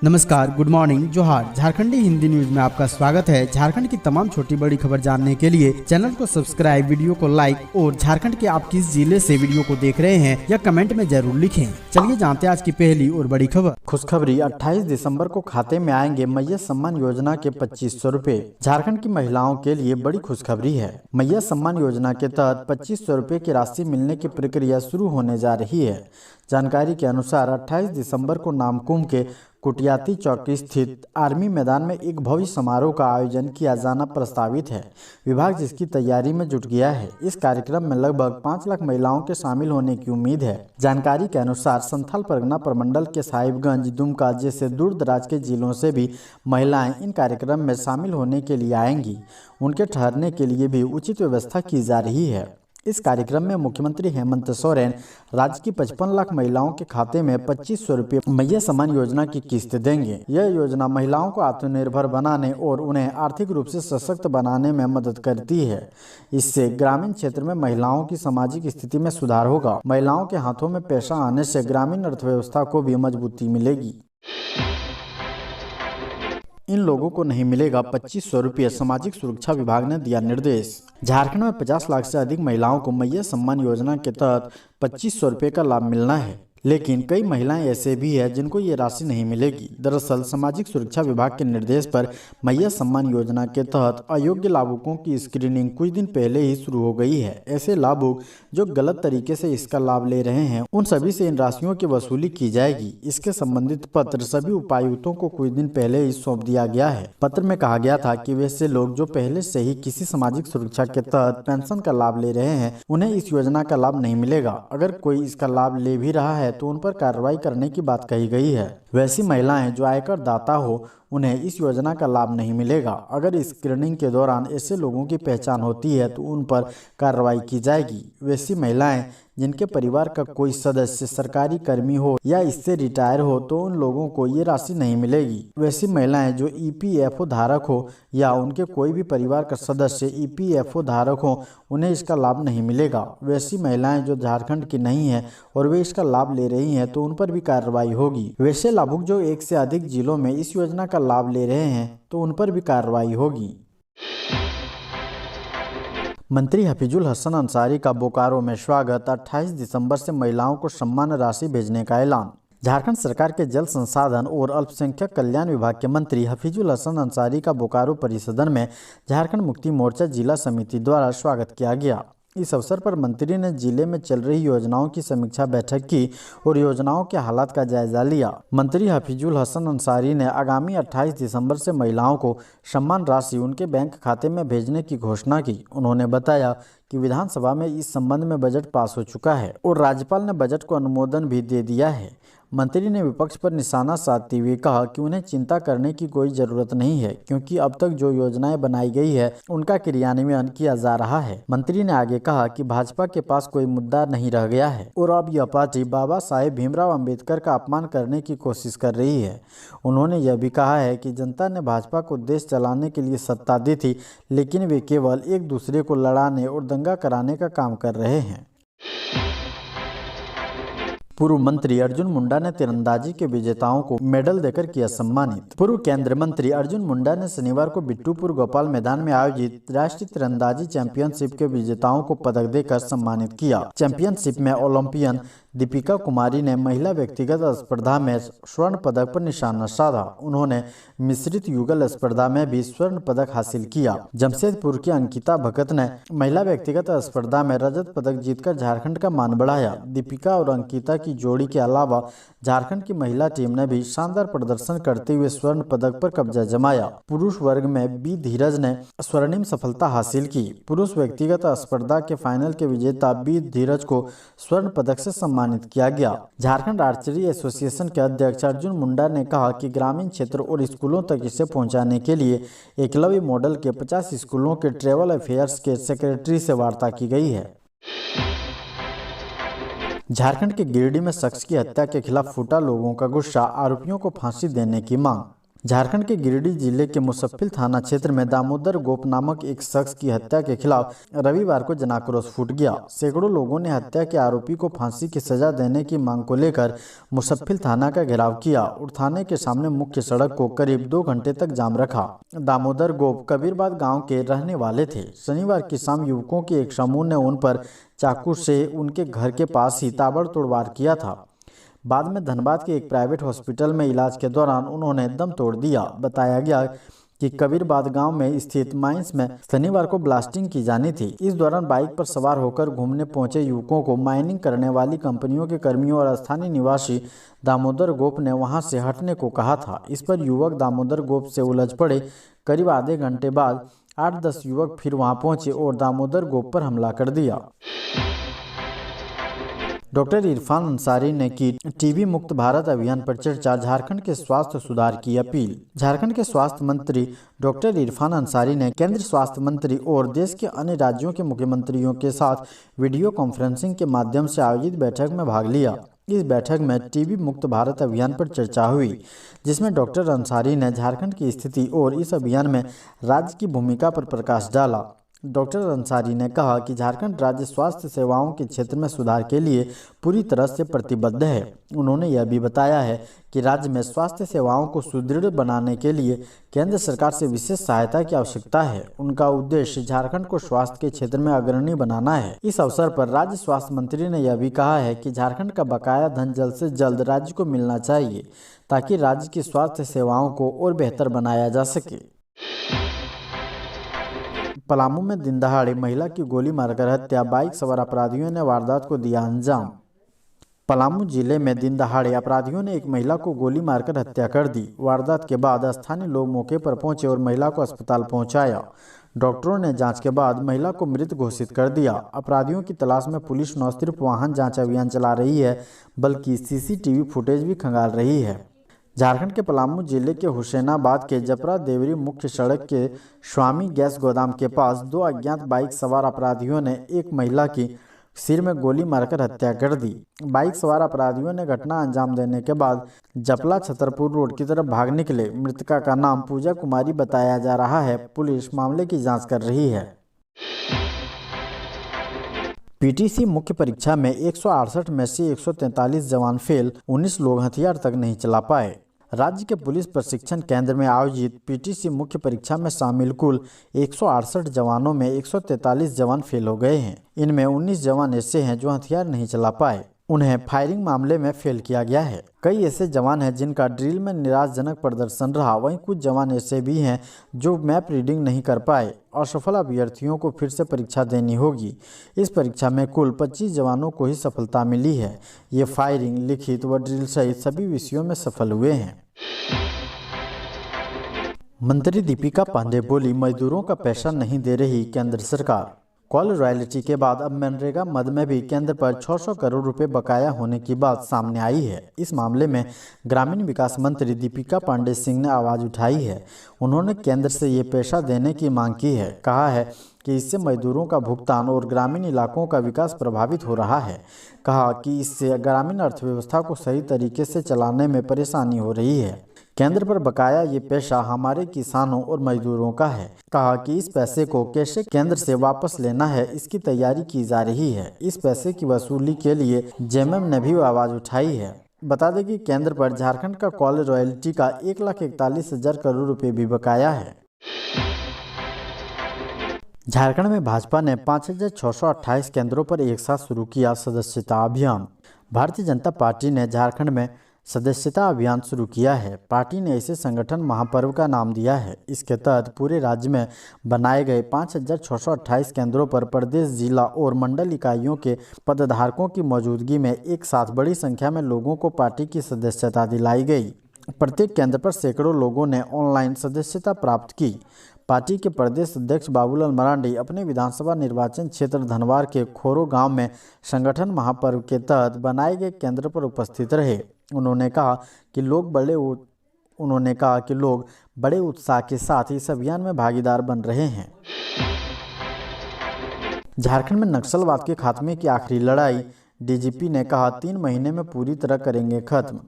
नमस्कार, good morning, जोहार। झारखंडी Hindi news में आपका स्वागत है। झारखंड की तमाम छोटी बड़ी खबर जानने के लिए चैनल को सब्सक्राइब, वीडियो को लाइक और झारखंड के आप किस जिले से वीडियो को देख रहे हैं या कमेंट में जरूर लिखें। चलिए जानते हैं आज की पहली और बड़ी खबर। खुशखबरी, 28 दिसंबर को खाते में आएंगे मैया सम्मान योजना के 2500 रुपए। झारखंड की महिलाओं के लिए बड़ी खुशखबरी है। मैया सम्मान योजना के तहत 2500 रुपए की राशि मिलने की प्रक्रिया शुरू होने जा रही है। जानकारी के अनुसार 28 दिसंबर को नामकुम के कुटियाती चौक स्थित आर्मी मैदान में एक भव्य समारोह का आयोजन किया जाना प्रस्तावित है। विभाग जिसकी तैयारी में जुट गया है। इस कार्यक्रम में लगभग 5 लाख महिलाओं के शामिल होने की उम्मीद है। जानकारी के अनुसार संथाल परगना प्रमंडल के साहिबगंज, दुमका जैसे दूर दराज के जिलों से भी महिलाएं इन कार्यक्रम में शामिल होने के लिए आएंगी। उनके ठहरने के लिए भी उचित व्यवस्था की जा रही है। इस कार्यक्रम में मुख्यमंत्री हेमंत सोरेन राज्य की 55 लाख महिलाओं के खाते में 2500 रुपये मैया सम्मान योजना की किस्त देंगे। यह योजना महिलाओं को आत्मनिर्भर बनाने और उन्हें आर्थिक रूप से सशक्त बनाने में मदद करती है। इससे ग्रामीण क्षेत्र में महिलाओं की सामाजिक स्थिति में सुधार होगा। महिलाओं के हाथों में पैसा आने से ग्रामीण अर्थव्यवस्था को भी मजबूती मिलेगी। इन लोगों को नहीं मिलेगा 2500 रुपये, सामाजिक सुरक्षा विभाग ने दिया निर्देश। झारखंड में 50 लाख से अधिक महिलाओं को मैया सम्मान योजना के तहत 2500 रुपये का लाभ मिलना है, लेकिन कई महिलाएं ऐसे भी हैं जिनको ये राशि नहीं मिलेगी। दरअसल सामाजिक सुरक्षा विभाग के निर्देश पर मैया सम्मान योजना के तहत अयोग्य लाभुकों की स्क्रीनिंग कुछ दिन पहले ही शुरू हो गई है। ऐसे लाभुक जो गलत तरीके से इसका लाभ ले रहे हैं, उन सभी से इन राशियों की वसूली की जाएगी। इसके संबंधित पत्र सभी उपायुक्तों को कुछ दिन पहले ही सौंप दिया गया है। पत्र में कहा गया था कि वैसे लोग जो पहले से ही किसी सामाजिक सुरक्षा के तहत पेंशन का लाभ ले रहे हैं, उन्हें इस योजना का लाभ नहीं मिलेगा। अगर कोई इसका लाभ ले भी रहा है तो उन पर कार्रवाई करने की बात कही गई है। वैसी महिलाएं जो आयकर दाता हो, उन्हें इस योजना का लाभ नहीं मिलेगा। अगर स्क्रीनिंग के दौरान ऐसे लोगों की पहचान होती है तो उन पर कार्रवाई की जाएगी। वैसी महिलाएं जिनके परिवार का कोई सदस्य सरकारी कर्मी हो या इससे रिटायर हो तो उन लोगों को ये राशि नहीं मिलेगी। वैसी महिलाएं जो ईपीएफओ धारक हो या उनके कोई भी परिवार का सदस्य ईपीएफओ धारक हो, उन्हें इसका लाभ नहीं मिलेगा। वैसी महिलाएं जो झारखंड की नहीं है और वे इसका लाभ ले रही हैं तो उन पर भी कार्रवाई होगी। वैसे लाभुक जो 1 से अधिक जिलों में इस योजना का लाभ ले रहे हैं तो उन पर भी कार्रवाई होगी। मंत्री हफीजुल हसन अंसारी का बोकारो में स्वागत, 28 दिसंबर से महिलाओं को सम्मान राशि भेजने का ऐलान। झारखंड सरकार के जल संसाधन और अल्पसंख्यक कल्याण विभाग के मंत्री हफीजुल हसन अंसारी का बोकारो परिसदन में झारखंड मुक्ति मोर्चा जिला समिति द्वारा स्वागत किया गया। इस अवसर पर मंत्री ने जिले में चल रही योजनाओं की समीक्षा बैठक की और योजनाओं के हालात का जायजा लिया। मंत्री हफीजुल हसन अंसारी ने आगामी 28 दिसंबर से महिलाओं को सम्मान राशि उनके बैंक खाते में भेजने की घोषणा की। उन्होंने बताया कि विधानसभा में इस संबंध में बजट पास हो चुका है और राज्यपाल ने बजट को अनुमोदन भी दे दिया है। मंत्री ने विपक्ष पर निशाना साधते हुए कहा कि उन्हें चिंता करने की कोई जरूरत नहीं है, क्योंकि अब तक जो योजनाएं बनाई गई है उनका क्रियान्वयन किया जा रहा है। मंत्री ने आगे कहा कि भाजपा के पास कोई मुद्दा नहीं रह गया है और अब यह पार्टी बाबा साहेब भीमराव अंबेडकर का अपमान करने की कोशिश कर रही है। उन्होंने यह भी कहा है कि जनता ने भाजपा को देश चलाने के लिए सत्ता दी थी, लेकिन वे केवल एक दूसरे को लड़ाने और दंगा कराने का काम कर रहे हैं। पूर्व मंत्री अर्जुन मुंडा ने तीरंदाजी के विजेताओं को मेडल देकर किया सम्मानित। पूर्व केंद्रीय मंत्री अर्जुन मुंडा ने शनिवार को बिट्टूपुर गोपाल मैदान में आयोजित राष्ट्रीय तीरंदाजी चैंपियनशिप के विजेताओं को पदक देकर सम्मानित किया। चैंपियनशिप में ओलंपियन दीपिका कुमारी ने महिला व्यक्तिगत स्पर्धा में स्वर्ण पदक पर निशाना साधा। उन्होंने मिश्रित युगल स्पर्धा में भी स्वर्ण पदक हासिल किया। जमशेदपुर की अंकिता भगत ने महिला व्यक्तिगत स्पर्धा में रजत पदक जीतकर झारखंड का मान बढ़ाया। दीपिका और अंकिता की जोड़ी के अलावा झारखंड की महिला टीम ने भी शानदार प्रदर्शन करते हुए स्वर्ण पदक पर कब्जा जमाया। पुरुष वर्ग में बी धीरज ने स्वर्णिम सफलता हासिल की। पुरुष व्यक्तिगत स्पर्धा के फाइनल के विजेता बी धीरज को स्वर्ण पदक से सम्मानित किया गया। झारखंड आर्चरी एसोसिएशन के अध्यक्ष अर्जुन मुंडा ने कहा कि ग्रामीण क्षेत्र और स्कूलों तक इसे पहुंचाने के लिए एकलव्य मॉडल के 50 स्कूलों के ट्रेवल अफेयर्स के सेक्रेटरी से वार्ता की गई है। झारखंड के गिरिडीह में शख्स की हत्या के खिलाफ फूटा लोगों का गुस्सा, आरोपियों को फांसी देने की मांग। झारखंड के गिरिडीह जिले के मुसफ्फिल थाना क्षेत्र में दामोदर गोप नामक एक शख्स की हत्या के खिलाफ रविवार को जनाक्रोश फूट गया। सैकड़ों लोगों ने हत्या के आरोपी को फांसी की सजा देने की मांग को लेकर मुसफ्फिल थाना का घेराव किया और थाने के सामने मुख्य सड़क को करीब 2 घंटे तक जाम रखा। दामोदर गोप कबीरबाद गाँव के रहने वाले थे। शनिवार की शाम युवकों के एक समूह ने उन पर चाकू से उनके घर के पास ही ताबड़तोड़ वार किया था। बाद में धनबाद के एक प्राइवेट हॉस्पिटल में इलाज के दौरान उन्होंने दम तोड़ दिया। बताया गया कि कबीरबाद गांव में स्थित माइंस में शनिवार को ब्लास्टिंग की जानी थी। इस दौरान बाइक पर सवार होकर घूमने पहुंचे युवकों को माइनिंग करने वाली कंपनियों के कर्मियों और स्थानीय निवासी दामोदर गोप ने वहां से हटने को कहा था। इस पर युवक दामोदर गोप से उलझ पड़े। करीब आधे घंटे बाद 8-10 युवक फिर वहां पहुंचे और दामोदर गोप पर हमला कर दिया। डॉक्टर इरफान अंसारी ने की टीबी मुक्त भारत अभियान पर चर्चा, झारखंड के स्वास्थ्य सुधार की अपील। झारखंड के स्वास्थ्य मंत्री डॉक्टर इरफान अंसारी ने केंद्र स्वास्थ्य मंत्री और देश के अन्य राज्यों के मुख्यमंत्रियों के साथ वीडियो कॉन्फ्रेंसिंग के माध्यम से आयोजित बैठक में भाग लिया। इस बैठक में टीबी मुक्त भारत अभियान पर चर्चा हुई, जिसमें डॉक्टर अंसारी ने झारखंड की स्थिति और इस अभियान में राज्य की भूमिका पर प्रकाश डाला। डॉक्टर अंसारी ने कहा कि झारखंड राज्य स्वास्थ्य सेवाओं के क्षेत्र में सुधार के लिए पूरी तरह से प्रतिबद्ध है। उन्होंने यह भी बताया है कि राज्य में स्वास्थ्य सेवाओं को सुदृढ़ बनाने के लिए केंद्र सरकार से विशेष सहायता की आवश्यकता है। उनका उद्देश्य झारखंड को स्वास्थ्य के क्षेत्र में अग्रणी बनाना है। इस अवसर पर राज्य स्वास्थ्य मंत्री ने यह भी कहा है कि झारखंड का बकाया धन जल्द से जल्द राज्य को मिलना चाहिए, ताकि राज्य की स्वास्थ्य सेवाओं को और बेहतर बनाया जा सके। पलामू में दिन दहाड़े महिला की गोली मारकर हत्या, बाइक सवार अपराधियों ने वारदात को दिया अंजाम। पलामू जिले में दिन दहाड़े अपराधियों ने एक महिला को गोली मारकर हत्या कर दी। वारदात के बाद स्थानीय लोग मौके पर पहुंचे और महिला को अस्पताल पहुंचाया। डॉक्टरों ने जांच के बाद महिला को मृत घोषित कर दिया। अपराधियों की तलाश में पुलिस न सिर्फ वाहन जाँच अभियान चला रही है, बल्कि CCTV फुटेज भी खंगाल रही है। झारखंड के पलामू जिले के हुसैनाबाद के जपरा देवरी मुख्य सड़क के स्वामी गैस गोदाम के पास 2 अज्ञात बाइक सवार अपराधियों ने एक महिला की सिर में गोली मारकर हत्या कर दी। बाइक सवार अपराधियों ने घटना अंजाम देने के बाद जपला छतरपुर रोड की तरफ भाग निकले। मृतका का नाम पूजा कुमारी बताया जा रहा है। पुलिस मामले की जांच कर रही है। PTC मुख्य परीक्षा में 168 में से 143 जवान फेल, 19 लोग हथियार तक नहीं चला पाए। राज्य के पुलिस प्रशिक्षण केंद्र में आयोजित PTC मुख्य परीक्षा में शामिल कुल 168 जवानों में 143 जवान फेल हो गए हैं। इनमें 19 जवान ऐसे हैं जो हथियार नहीं चला पाए। उन्हें फायरिंग मामले में फेल किया गया है। कई ऐसे जवान हैं जिनका ड्रिल में निराशाजनक प्रदर्शन रहा। वहीं कुछ जवान ऐसे भी हैं जो मैप रीडिंग नहीं कर पाए। असफल अभ्यर्थियों को फिर से परीक्षा देनी होगी। इस परीक्षा में कुल 25 जवानों को ही सफलता मिली है। ये फायरिंग, लिखित व ड्रिल सहित सभी विषयों में सफल हुए हैं। मंत्री दीपिका पांडे बोली, मजदूरों का पैसा नहीं दे रही केंद्र सरकार। कॉल रॉयल्टी के बाद अब मनरेगा मद में भी केंद्र पर 600 करोड़ रुपए बकाया होने की बात सामने आई है। इस मामले में ग्रामीण विकास मंत्री दीपिका पांडे सिंह ने आवाज उठाई है। उन्होंने केंद्र से ये पैसा देने की मांग की है। कहा है कि इससे मजदूरों का भुगतान और ग्रामीण इलाकों का विकास प्रभावित हो रहा है। कहा कि इससे ग्रामीण अर्थव्यवस्था को सही तरीके से चलाने में परेशानी हो रही है। केंद्र पर बकाया ये पैसा हमारे किसानों और मजदूरों का है। कहा कि इस पैसे को कैसे केंद्र से वापस लेना है, इसकी तैयारी की जा रही है। इस पैसे की वसूली के लिए जेएमएम ने भी आवाज उठाई है। बता दें कि केंद्र पर झारखंड का कॉल रॉयल्टी का 1,41,000 करोड़ रुपए भी बकाया है। झारखंड में भाजपा ने 5,628 केंद्रों पर एक साथ शुरू किया सदस्यता अभियान। भारतीय जनता पार्टी ने झारखंड में सदस्यता अभियान शुरू किया है। पार्टी ने इसे संगठन महापर्व का नाम दिया है। इसके तहत पूरे राज्य में बनाए गए 5,628 केंद्रों पर प्रदेश, जिला और मंडल इकाइयों के पदधारकों की मौजूदगी में एक साथ बड़ी संख्या में लोगों को पार्टी की सदस्यता दिलाई गई। प्रत्येक केंद्र पर सैकड़ों लोगों ने ऑनलाइन सदस्यता प्राप्त की। पार्टी के प्रदेश अध्यक्ष बाबूलाल मरांडी अपने विधानसभा निर्वाचन क्षेत्र धनवार के खोरो गांव में संगठन महापर्व के तहत बनाए गए केंद्र पर उपस्थित रहे। उन्होंने कहा कि लोग बड़े उत्साह के साथ इस अभियान में भागीदार बन रहे हैं। झारखंड में नक्सलवाद के खात्मे की आखिरी लड़ाई, डीजीपी ने कहा 3 महीने में पूरी तरह करेंगे खत्म।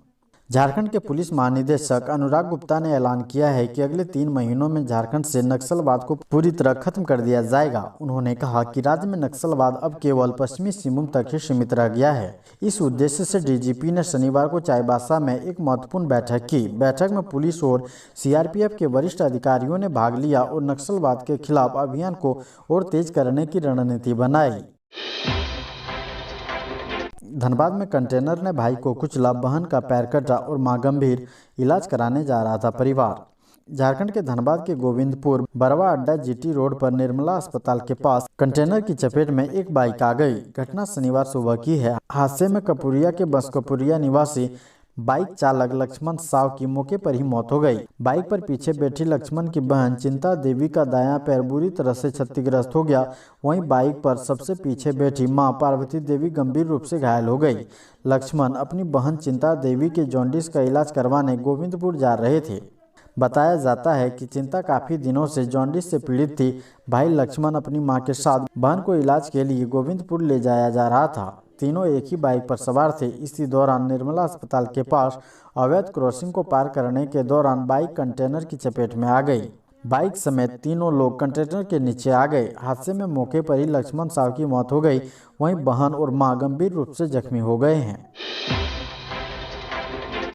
झारखंड के पुलिस महानिदेशक अनुराग गुप्ता ने ऐलान किया है कि अगले 3 महीनों में झारखंड से नक्सलवाद को पूरी तरह खत्म कर दिया जाएगा। उन्होंने कहा कि राज्य में नक्सलवाद अब केवल पश्चिमी सिंहभूम तक ही सीमित रह गया है। इस उद्देश्य से डीजीपी ने शनिवार को चाईबासा में एक महत्वपूर्ण बैठक की। बैठक में पुलिस और सीआरपीएफ के वरिष्ठ अधिकारियों ने भाग लिया और नक्सलवाद के खिलाफ अभियान को और तेज करने की रणनीति बनाई। धनबाद में कंटेनर ने भाई को कुचला, बहन का पैर कटा और मां गंभीर, इलाज कराने जा रहा था परिवार। झारखंड के धनबाद के गोविंदपुर बरवा अड्डा जीटी रोड पर निर्मला अस्पताल के पास कंटेनर की चपेट में एक बाइक आ गई। घटना शनिवार सुबह की है। हादसे में कपुरिया के बंसकपुरिया निवासी बाइक चालक लक्ष्मण साव की मौके पर ही मौत हो गई। बाइक पर पीछे बैठी लक्ष्मण की बहन चिंता देवी का दायां पैर बुरी तरह से क्षतिग्रस्त हो गया। वहीं बाइक पर सबसे पीछे बैठी मां पार्वती देवी गंभीर रूप से घायल हो गई। लक्ष्मण अपनी बहन चिंता देवी के जॉन्डिस का इलाज करवाने गोविंदपुर जा रहे थे। बताया जाता है कि चिंता काफी दिनों से जॉन्डिस से पीड़ित थी। भाई लक्ष्मण अपनी मां के साथ बहन को इलाज के लिए गोविंदपुर ले जाया जा रहा था। तीनों एक ही बाइक पर सवार थे। इसी दौरान निर्मला अस्पताल के पास अवैध क्रॉसिंग को पार करने के दौरान बाइक कंटेनर की चपेट में आ गई। बाइक समेत तीनों लोग कंटेनर के नीचे आ गए। हादसे में मौके पर ही लक्ष्मण साव की मौत हो गई। वहीं बहन और मां गंभीर रूप से जख्मी हो गए हैं।